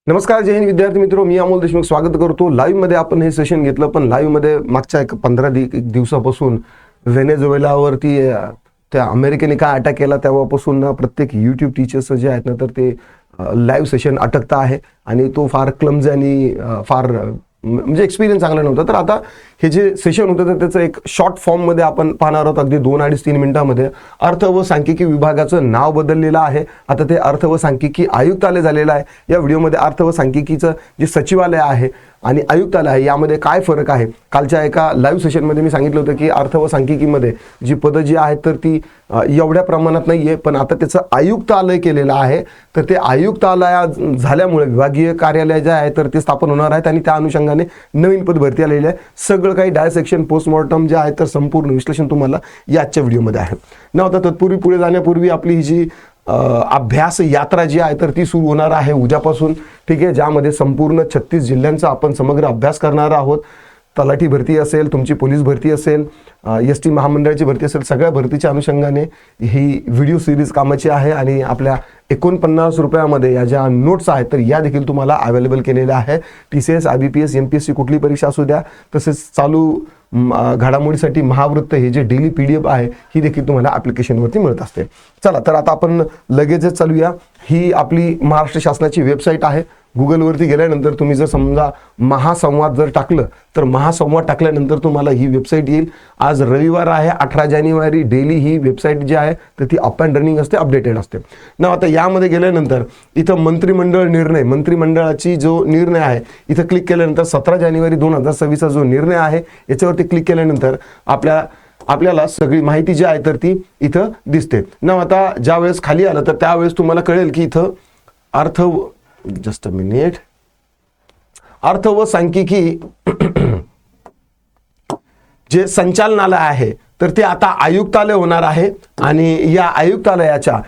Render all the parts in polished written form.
नमस्कार, जय हिंद विद्यार्थी मित्रों, मी अमोल देशमुख स्वागत करतो. लाईव्ह मध्ये आपण हे सेशन घेतलं, पण लाईव्ह मध्ये मागच्या 15 दिवसापासून व्हेनेझुएलावरती त्या अमेरिकेने काय अटॅक केला तेव्हापासून प्रत्येक यूट्यूब टीचर्स जे आहेत ना, तर ते लाईव्ह सेशन अटकता आहे आणि तो फार क्लमजी आणि फार म्हणजे एक्सपिरियन्स चांगला नव्हता. तर आता हे जे सेशन होतं तर त्याचं एक शॉर्ट फॉर्ममध्ये आपण पाहणार आहोत. अगदी 2 अडीच 3 मिनिटांमध्ये अर्थ व सांख्यिकी विभागाचं नाव बदललेलं आहे. आता ते अर्थ व सांख्यिकी आयुक्तालय झालेलं आहे. या व्हिडिओमध्ये अर्थ व सांख्यिकीचं जे सचिवालय आहे आणि आयुक्तालय आहे यामध्ये काय फरक आहे. कालच्या एका लाईव्ह सेशनमध्ये मी सांगितलं होतं की अर्थ व सांख्यिकीमध्ये जी पदं जी आहेत तर ती एवढ्या प्रमाणात नाही आहे, पण आता त्याचं आयुक्तालय केलेलं आहे. तर ते आयुक्तालय झाल्यामुळे विभागीय कार्यालय जे आहे तर ते स्थापन होणार आहेत आणि त्या अनुषंगाने नवीन पद भरती आलेली आहे. सगळं काही डायसेक्शन पोस्टमॉर्टम जे आहे तर संपूर्ण विश्लेषण तुम्हाला याच्या व्हिडिओमध्ये आहे ना. आता तत्पूर्वी पुढे जाण्यापूर्वी आपली ही जी अभ्यास यात्रा जी आहे तर ती सुरू होणार आहे उद्यापासून. ठीक आहे, ज्यामध्ये संपूर्ण 36 जिल्ह्यांचा आपण समग्र अभ्यास करणार आहोत. तलाठी भरती असेल, तुमची पोलीस भरती असेल, एस टी महामंडळाची भरती असेल, सगळ्या भरतीच्या अनुषंगाने ही व्हिडिओ सिरीज कामाची आहे. आणि आपल्या 49 रुपयामध्ये या ज्या नोट्स आहेत तर या देखील तुम्हाला अवेलेबल केलेल्या आहे. TCS, IBPS, MPSC कुठली परीक्षा असू द्या, तसेच चालू घडामोडीसाठी महावृत्त हे जे डेली PDF आहे ही देखील तुम्हाला ॲप्लिकेशनवरती मिळत असते. चला तर आता आपण लगेचच चालूया. ही आपली महाराष्ट्र शासनाची वेबसाईट आहे. गुगलवरती गेल्यानंतर तुम्ही जर समजा महासंवाद जर टाकलं तर महासंवाद टाकल्यानंतर तुम्हाला ही वेबसाईट येईल. आज रविवार आहे 18 जानेवारी. डेली ही वेबसाईट जी आहे तर ती अप अँड रनिंग असते, अपडेटेड असते ना. आता यामध्ये गेल्यानंतर इथं मंत्रिमंडळ निर्णय, मंत्रिमंडळाची जो निर्णय आहे इथं क्लिक केल्यानंतर 17 जानेवारी 2026 जो निर्णय आहे याच्यावरती क्लिक केल्यानंतर आपल्याला सगळी माहिती जी आहे तर ती इथं दिसते ना. आता ज्यावेळेस खाली आलं तर त्यावेळेस तुम्हाला कळेल की इथं जस्ट अ मिनिट, अर्थ व सांख्यिकी जे संचालनालय आहे तर ते आता आयुक्तालय होणार आहे. आणि या आयुक्तालयाच्या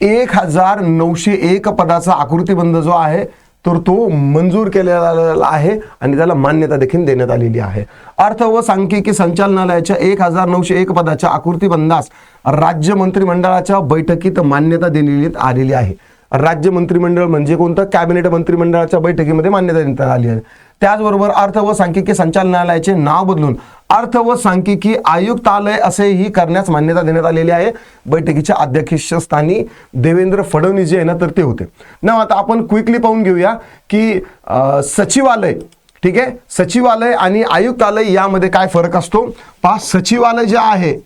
1901 पदाचा आकृतिबंध जो आहे तर तो मंजूर केलेला आहे आणि त्याला मान्यता देखील देण्यात आलेली आहे. अर्थ व सांख्यिकी संचालनालयाच्या 1901 पदाच्या आकृतिबंधास राज्य मंत्रिमंडळाच्या बैठकीत मान्यता देण्यात आलेली आहे. राज्य मंत्रिमंडळ म्हणजे कोणतं? कॅबिनेट मंत्रिमंडळाच्या बैठकीमध्ये मान्यता देण्यात आली आहे. त्याचबरोबर अर्थ व सांख्यिकी संचालनालयाचे नाव बदलून अर्थ व सांख्यिकी आयुक्तालय असेही करण्यास मान्यता देण्यात आलेली आहे. बैठकीच्या अध्यक्षस्थानी देवेंद्र फडणवीस जे आहे ना तर ते होते ना. आता आपण क्विकली पाहून घेऊया की सचिवालय, ठीक आहे, सचिवालय आणि आयुक्तालय यामध्ये काय फरक असतो. पहा, सचिवालय जे आहे,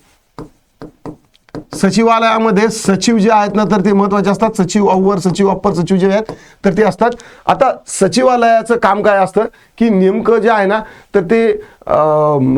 सचिवालयामध्ये सचिव जे आहेत ना तर ते महत्त्वाचे असतात. सचिव अव्वल, सचिव अप्पर सचिव जे आहेत तर ते असतात. आता सचिवालयाचं काम काय असतं की नेमकं जे आहे ना तर ते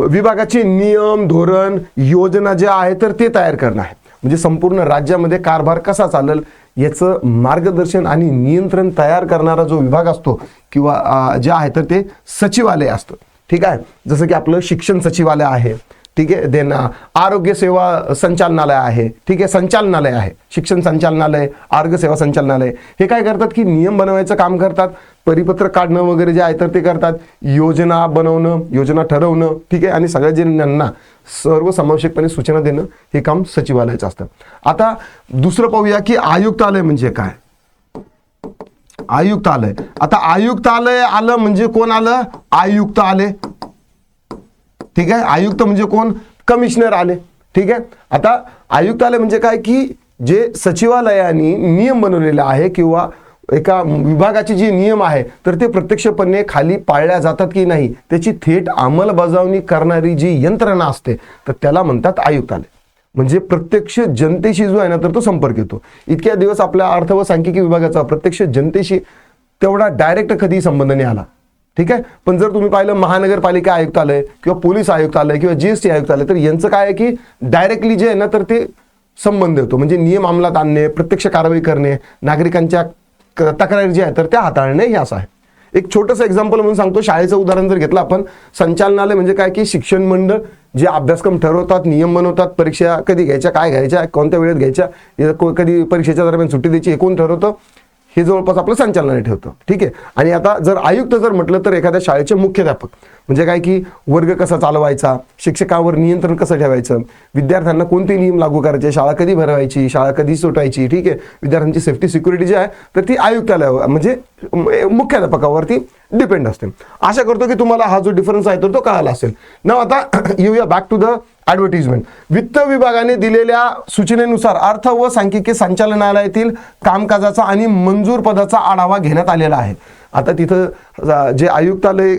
विभागाचे नियम, धोरण, योजना जे आहे तर ते तयार करणं आहे. म्हणजे संपूर्ण राज्यामध्ये कारभार कसा चालेल याचं मार्गदर्शन आणि नियंत्रण तयार करणारा जो विभाग असतो किंवा जे आहे तर ते सचिवालय असतं. ठीक आहे, जसं की आपलं शिक्षण सचिवालय आहे, ठीक आहे, देन आरोग्य सेवा संचालनालय आहे, ठीक आहे, संचालनालय आहे, शिक्षण संचालनालय, आरोग्य सेवा संचालनालय. हे काय करतात की नियम बनवायचं काम करतात, परिपत्र काढणं वगैरे जे आहे तर ते करतात, योजना बनवणं, योजना ठरवणं, ठीक आहे, आणि सगळ्या जणांना सर्वसमावेशकपणे सूचना देणं हे काम सचिवालयाचं असतं. आता दुसरं पाहूया की आयुक्तालय म्हणजे काय. आयुक्तालय, आता आयुक्तालय आलं म्हणजे कोण आलं? आयुक्त आले. ठीक आहे, आयुक्त म्हणजे कोण? कमिशनर आले. ठीक आहे, आता आयुक्तालय म्हणजे काय की जे सचिवालयाने नियम बनवलेले आहे किंवा एका विभागाचे जे नियम आहे तर ते प्रत्यक्षपणे खाली पाळल्या जातात की नाही त्याची थेट अंमलबजावणी करणारी जी यंत्रणा असते तर त्याला म्हणतात आयुक्तालय. म्हणजे प्रत्यक्ष जनतेशी जो आहे ना तर तो संपर्क येतो. इतक्या दिवस आपल्या अर्थ व सांख्यिकी विभागाचा प्रत्यक्ष जनतेशी तेवढा डायरेक्ट कधी संबंध नाही आला. ठीक आहे, पण जर तुम्ही पाहिलं महानगरपालिका आयुक्तालय किंवा पोलीस आयुक्तालय किंवा GST आयुक्तालय तर यांचं काय आहे की डायरेक्टली जे आहे ना तर ते संबंध येतो. म्हणजे नियम अंमलात आणणे, प्रत्यक्ष कारवाई करणे, नागरिकांच्या तक्रारी जे आहे तर त्या हाताळणे हे असं आहे. एक छोटंसं एक्झाम्पल म्हणून सांगतो. शाळेचं उदाहरण जर घेतलं आपण, संचालनालय म्हणजे काय की शिक्षण मंडळ जे अभ्यासक्रम ठरवतात, नियम बनवतात, परीक्षा कधी घ्यायच्या, काय घ्यायच्या, कोणत्या वेळेत घ्यायच्या, कधी परीक्षेच्या दरम्यान सुट्टी द्यायची हे कोण ठरवतं? हे जवळपास आपलं संचालनालय ठेवतं. ठीक आहे. आणि आता जर आयुक्त जर म्हटलं तर एखाद्या शाळेचे मुख्याध्यापक, म्हणजे काय की वर्ग कसा चालवायचा, शिक्षकावर नियंत्रण कसं ठेवायचं, विद्यार्थ्यांना कोणते नियम लागू करायचे, शाळा कधी भरवायची, शाळा कधी सुटायची. ठीक आहे. विद्यार्थ्यांची सेफ्टी सिक्युरिटी जी आहे तर ती आयुक्तालयावर म्हणजे मुख्याध्यापकावरती डिपेंड असते. आशा करतो की तुम्हाला हा जो डिफरन्स आहे तर तो कळाला असेल ना. आता येऊया बॅक टू द ॲडव्हर्टिजमेंट. वित्त विभागाने दिलेल्या सूचनेनुसार अर्थ व सांख्यिकी संचालनालयातील कामकाजाचा आणि मंजूर पदाचा आढावा घेण्यात आलेला आहे. आता तिथं जे आयुक्तालय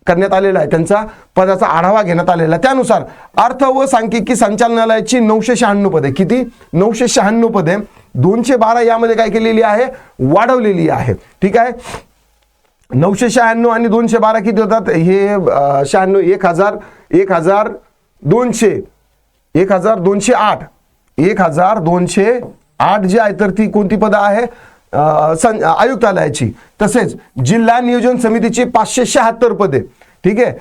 करण्यात आलेला आहे त्यांचा पदाचा आढावा घेण्यात आलेला आहे. त्यानुसार अर्थ व सांख्यिकी संचालनालयाची 996 पदे, किती 996 पदे 212 यामध्ये काय केलेली आहे, वाढवलेली आहे. ठीक आहे. 996 आणि 212 किती होतात, हे 96 1208 जी आहे तर ती कोणती पदं आहे, आयुक्तालयाची. तसेच जिल्हा नियोजन समितीची 576 पदे. ठीक आहे.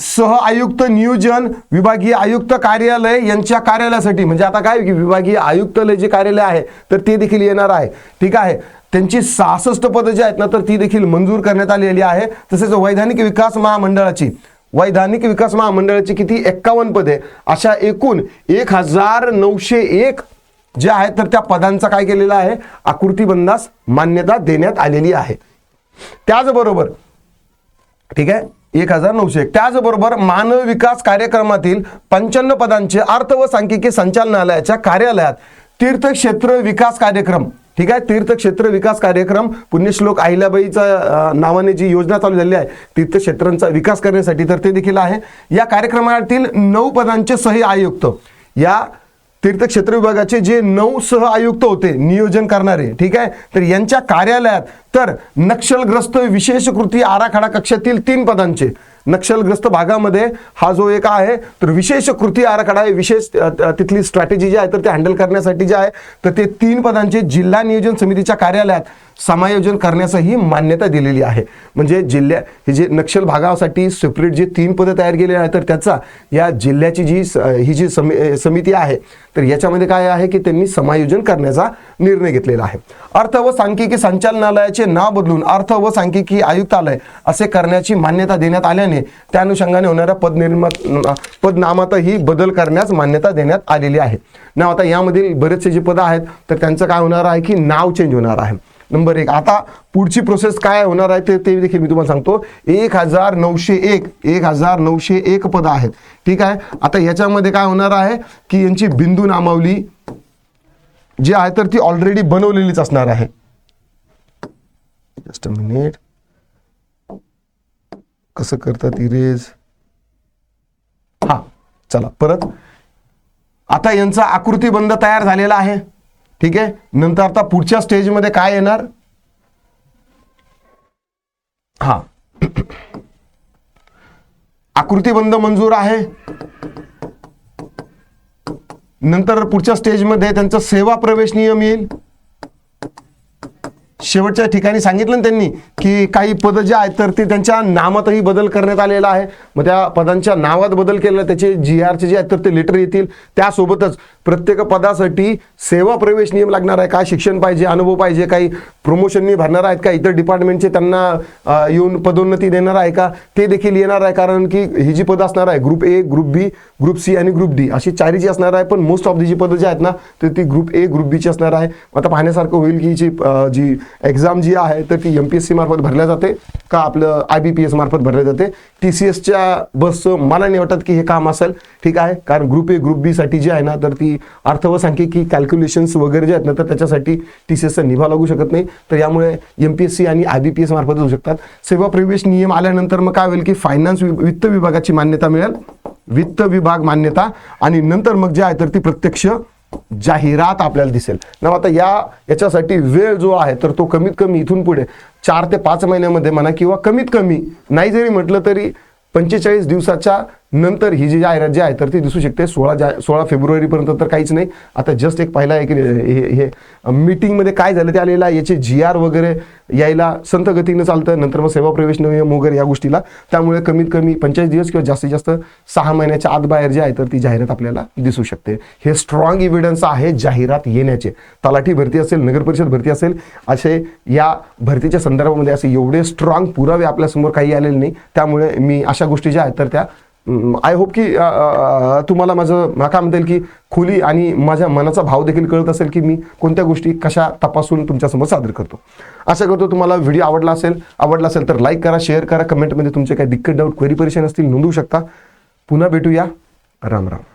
सह आयुक्त नियोजन, विभागीय आयुक्त कार्यालय यांच्या कार्यालयासाठी, म्हणजे आता काय की विभागीय आयुक्तालय जे कार्यालय आहे तर ते देखील येणार आहे. ठीक आहे. त्यांची 66 पदं जी आहेत ना तर ती देखील मंजूर करण्यात आलेली आहे. तसेच वैधानिक विकास महामंडळाची किती 51 पदे, अशा एकूण 1901 जे आहेत तर त्या पदांचा काय केलेला आहे, आकृतीबंधास मान्यता देण्यात आलेली आहे. त्याचबरोबर ठीक आहे 1901. त्याचबरोबर मानव विकास कार्यक्रमातील 55 पदांचे अर्थ व सांख्यिकी संचालनालयाच्या कार्यालयात तीर्थक्षेत्र विकास कार्यक्रम, ठीक आहे, तीर्थक्षेत्र विकास कार्यक्रम, पुण्यश्लोक अहिल्याबाईचा नावाने जी योजना चालू झाली आहे तीर्थक्षेत्रांचा विकास करण्यासाठी, तर ते देखील आहे. या कार्यक्रमातील 9 पदांचे सह आयुक्त, या तीर्थक्षेत्र विभागाचे जे 9 सह आयुक्त होते नियोजन करणारे, ठीक आहे, तर यांच्या कार्यालयात तर नक्षलग्रस्त विशेष कृती आराखडा कक्षातील 3 पदांचे, नक्षलग्रस्त भागामध्ये हा जो एक आहे तर विशेष कृती आराखडा आहे, विशेष तिथली स्ट्रॅटेजी जी आहे तर ते हँडल करण्यासाठी जे आहे तर ते 3 पदांचे जिल्हा नियोजन समितीच्या कार्यालयात समायोजन करण्यासही मान्यता दिलेली आहे. म्हणजे हे जे नक्षल भागासाठी सेपरेट जे 3 पदं तयार केलेली आहेत तर त्याचा या जिल्ह्याची ही जी समिती आहे तर याच्यामध्ये काय आहे की त्यांनी समायोजन करण्याचा निर्णय घेतलेला आहे. अर्थ व सांख्यिकी संचालनालयाचे नाव बदलून अर्थ व सांख्यिकी आयुक्तालय असे करण्याची मान्यता देण्यात आल्याने त्या अनुषंगाने होणाऱ्या पदनामातही बदल करण्यास मान्यता देण्यात आलेली आहे. ना आता यामधील बरेचसे जे पदं आहेत तर त्यांचं काय होणार आहे की नाव चेंज होणार आहे. नंबर 1. आता पुढची प्रोसेस काय होणार आहे ते देखील मी तुम्हाला सांगतो. 1901 पदं आहेत. ठीक आहे. आता याच्यामध्ये काय होणार आहे की यांची बिंदू नामावली जी आहे तर ती ऑलरेडी बनवलेलीच असणार आहे. जस्ट अ मिनिट, कसं करतात इरेज, हा चला परत. आता यांचा आकृतीबंध तयार झालेला आहे. ठीक आहे. नंतर आता पुढच्या स्टेजमध्ये काय येणार, हा आकृतीबंध मंजूर आहे. नंतर पुढच्या स्टेजमध्ये त्यांचा सेवा प्रवेश नियम येईल. शेवटच्या ठिकाणी सांगितलं ना त्यांनी की काही पदं जे आहेत तर ते त्यांच्या नामातही बदल करण्यात आलेला आहे. मग त्या पदांच्या नावात बदल केलेला, त्याचे GRचे जे आहेत तर ते लेटर येतील. त्यासोबतच प्रत्येक पदासाठी सेवा प्रवेश नियम लागणार आहे. काय शिक्षण पाहिजे, अनुभव पाहिजे, काही प्रमोशननी भरणार आहेत का, इतर डिपार्टमेंटचे त्यांना येऊन पदोन्नती देणार आहे का, ते देखील येणार आहे. कारण की ही जी पदं असणार आहे group A, group B, group C आणि ग्रुप D अशी 4 जी असणार आहे. पण मोस्ट ऑफ दी जी पदं जी आहेत ना तर ती ग्रुप A, ग्रुप B ची असणार आहे. आता पाहण्यासारखं होईल की जी एक्झाम जी आहे तर ती MPSC मार्फत भरल्या जाते का आपलं IBPS मार्फत भरल्या जाते. TCSच्या बसचं मला नाही वाटत की हे काम असेल. ठीक आहे. कारण ग्रुप A, ग्रुप B साठी जी आहे ना तर ती अर्थ व सांख्यिकी कॅल्क्युलेशन्स वगैरे जे आहेत ना तर त्याच्यासाठी TCSचा निभा लागू शकत नाही. तर यामुळे MPSC आणि IBPS मार्फत होऊ शकतात. सेवा प्रवेश नियम आल्यानंतर मग काय होईल की फायनान्स वित्त विभागाची मान्यता मिळेल, वित्त विभाग मान्यता, आणि नंतर मग जे आहे तर ती प्रत्यक्ष जाहिरात आपल्याला दिसेल ना. आता याच्यासाठी वेळ जो आहे तर तो कमीत कमी इथून पुढे 4 ते 5 महिन्यामध्ये म्हणा किंवा कमीत कमी नाही जरी म्हटलं तरी 45 दिवसाच्या नंतर ही जी जाहिरात जी आहे तर ती दिसू शकते 16 फेब्रुवारीपर्यंत तर काहीच नाही. आता जस्ट एक पाहिला आहे की हे मीटिंगमध्ये काय झालं ते आलेला, याचे GR वगैरे यायला संथ गतीनं चालतं. नंतर मग सेवा प्रवेश नियम वगैरे या गोष्टीला, त्यामुळे कमीत कमी 45 दिवस किंवा जास्तीत जास्त 6 महिन्याच्या आत बाहेर जे आहे तर ती जाहिरात आपल्याला दिसू शकते. हे स्ट्रॉंग इव्हिडन्स आहे जाहिरात येण्याचे. तलाठी भरती असेल, नगरपरिषद भरती असेल, असे या भरतीच्या संदर्भामध्ये असे एवढे स्ट्रॉंग पुरावे आपल्यासमोर काही आलेले नाही. त्यामुळे मी अशा गोष्टी ज्या आहेत तर त्या आय होप की तुम्हाला माझं काय म्हणता येईल की खोली आणि माझ्या मनाचा भाव देखील कळत असेल की मी कोणत्या गोष्टी कशा तपासून तुमच्यासमोर सादर करतो. आशा करतो तुम्हाला व्हिडिओ आवडला असेल तर लाईक करा, शेअर करा, कमेंटमध्ये तुमचे काही दिक्कत, डाऊट, क्वेरी, परेशान असतील नोंदवू शकता. पुन्हा भेटूया. राम राम.